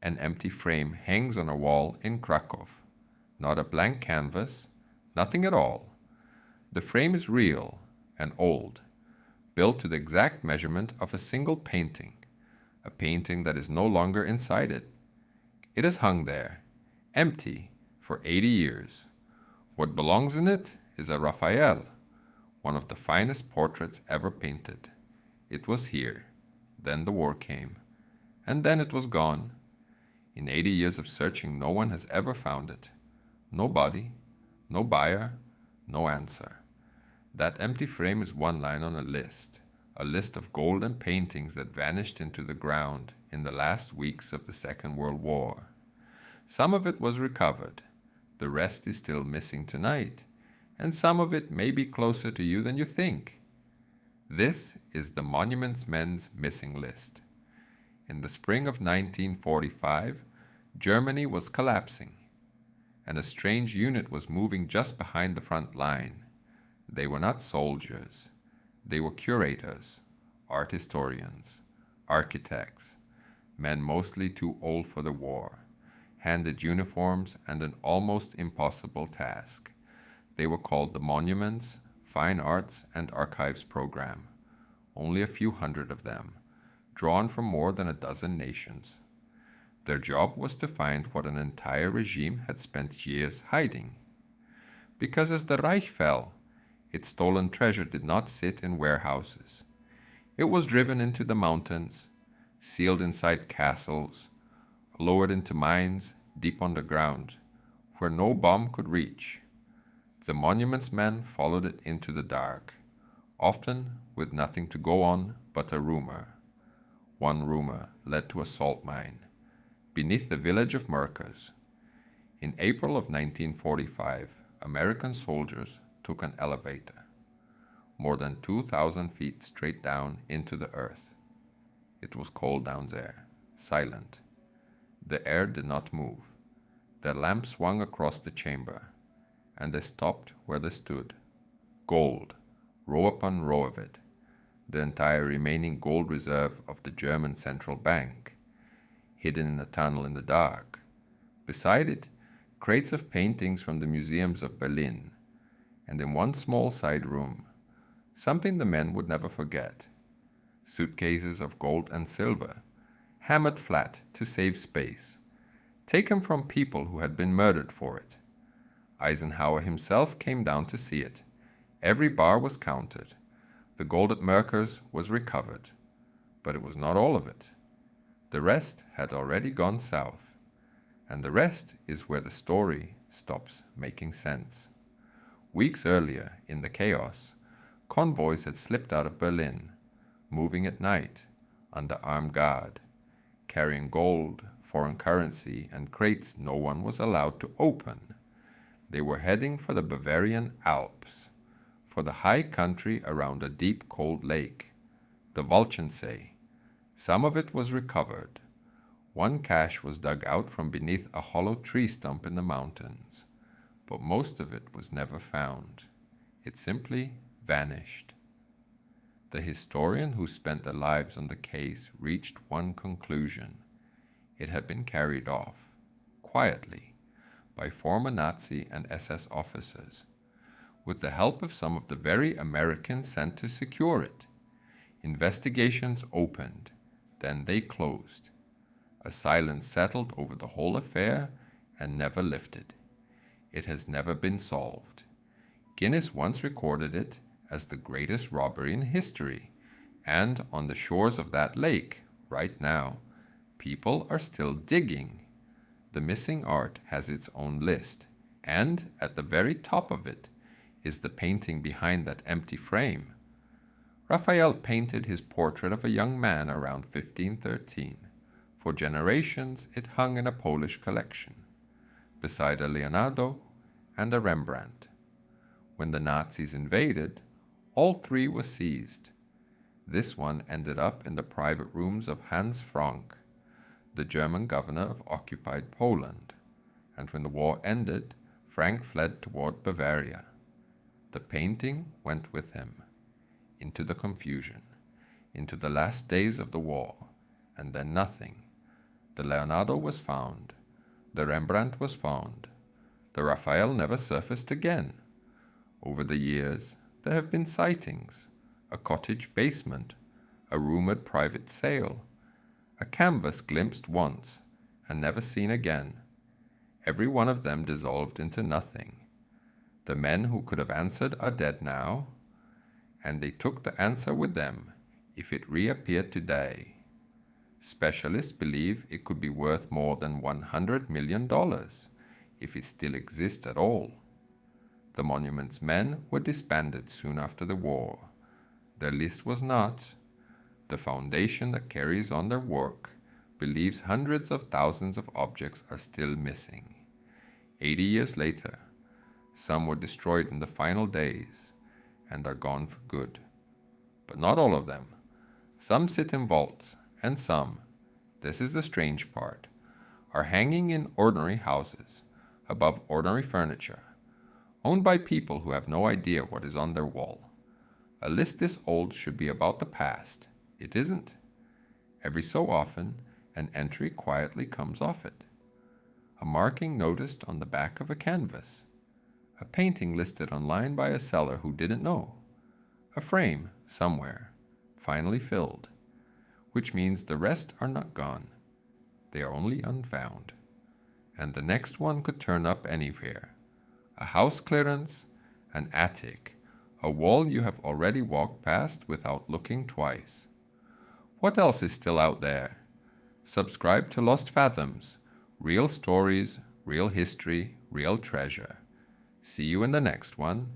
An empty frame hangs on a wall in Kraków. Not a blank canvas, nothing at all. The frame is real and old, built to the exact measurement of a single painting, a painting that is no longer inside it. It is hung there, empty, for 80 years. What belongs in it is a Raphael, one of the finest portraits ever painted. It was here. Then the war came. And then it was gone. In 80 years of searching, no one has ever found it. No body, no buyer, no answer. That empty frame is one line on a list of golden paintings that vanished into the ground in the last weeks of the Second World War. Some of it was recovered. The rest is still missing tonight, and some of it may be closer to you than you think. This is the Monuments Men's missing list. In the spring of 1945, Germany was collapsing, and a strange unit was moving just behind the front line. They were not soldiers. They were curators, art historians, architects, men mostly too old for the war, handed uniforms and an almost impossible task. They were called the Monuments, Fine Arts, and Archives Program. Only a few hundred of them, drawn from more than a dozen nations. Their job was to find what an entire regime had spent years hiding. Because as the Reich fell, its stolen treasure did not sit in warehouses. It was driven into the mountains, sealed inside castles, lowered into mines deep underground, where no bomb could reach. The Monuments Men followed it into the dark, often with nothing to go on but a rumor. One rumor led to a salt mine, beneath the village of Merkers. In April of 1945, American soldiers took an elevator, more than 2,000 feet straight down into the earth. It was cold down there, silent. The air did not move. Their lamp swung across the chamber, and they stopped where they stood. Gold, row upon row of it, the entire remaining gold reserve of the German central bank, hidden in a tunnel in the dark. Beside it, crates of paintings from the museums of Berlin, and in one small side room, something the men would never forget, suitcases of gold and silver, hammered flat to save space, taken from people who had been murdered for it. Eisenhower himself came down to see it. Every bar was counted. The gold at Merkers was recovered, but it was not all of it. The rest had already gone south, and the rest is where the story stops making sense. Weeks earlier, in the chaos, convoys had slipped out of Berlin, moving at night, under armed guard, carrying gold, foreign currency, and crates no one was allowed to open. They were heading for the Bavarian Alps, for the high country around a deep cold lake, the Walchensee. Some of it was recovered. One cache was dug out from beneath a hollow tree stump in the mountains, but most of it was never found. It simply vanished. The historian who spent their lives on the case reached one conclusion. It had been carried off, quietly, by former Nazi and SS officers, with the help of some of the very Americans sent to secure it. Investigations opened, then they closed. A silence settled over the whole affair and never lifted. It has never been solved. Guinness once recorded it as the greatest robbery in history, and on the shores of that lake, right now, people are still digging. The missing art has its own list, and at the very top of it is the painting behind that empty frame. Raphael painted his portrait of a young man around 1513. For generations it hung in a Polish collection, beside a Leonardo and a Rembrandt. When the Nazis invaded, all three were seized. This one ended up in the private rooms of Hans Frank, the German governor of occupied Poland, and when the war ended, Frank fled toward Bavaria. The painting went with him, into the confusion, into the last days of the war, and then nothing. The Leonardo was found. The Rembrandt was found. The Raphael never surfaced again. Over the years, there have been sightings, a cottage basement, a rumored private sale, a canvas glimpsed once and never seen again. Every one of them dissolved into nothing. The men who could have answered are dead now, and they took the answer with them if it reappeared today. Specialists believe it could be worth more than $100 million if it still exists at all. The monument's men were disbanded soon after the war. Their list was not. The foundation that carries on their work believes hundreds of thousands of objects are still missing. 80 years later, some were destroyed in the final days and are gone for good. But not all of them. Some sit in vaults, and some, this is the strange part, are hanging in ordinary houses, above ordinary furniture, owned by people who have no idea what is on their wall. A list this old should be about the past. It isn't. Every so often, an entry quietly comes off it. A marking noticed on the back of a canvas. A painting listed online by a seller who didn't know. A frame, somewhere, finally filled, which means the rest are not gone. They are only unfound. And the next one could turn up anywhere. A house clearance, an attic, a wall you have already walked past without looking twice. What else is still out there? Subscribe to Lost Fathoms. Real stories, real history, real treasure. See you in the next one.